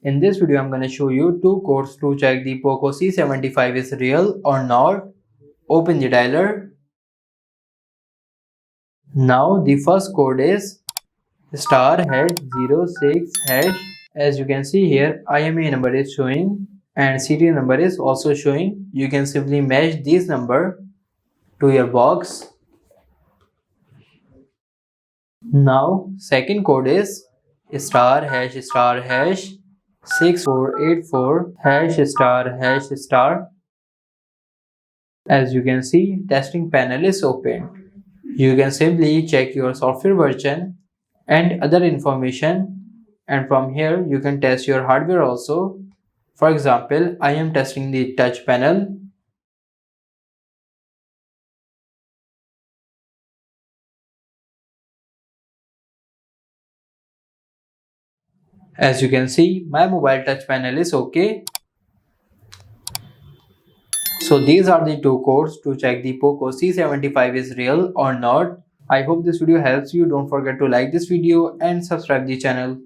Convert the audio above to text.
In this video, I'm going to show you two codes to check the Poco C75 is real or not. Open the dialer. Now the first code is *#06#. As you can see here, IMEI number is showing and serial number is also showing. You can simply match these number to your box. Now second code is *#6484#*#*. As you can see, testing panel is open. You can simply check your software version and other information, and from here you can test your hardware also. For example, I am testing the touch panel. As you can see, my mobile touch panel is okay. So these are the two codes to check the Poco C75 is real or not. I hope this video helps you. Don't forget to like this video and subscribe the channel.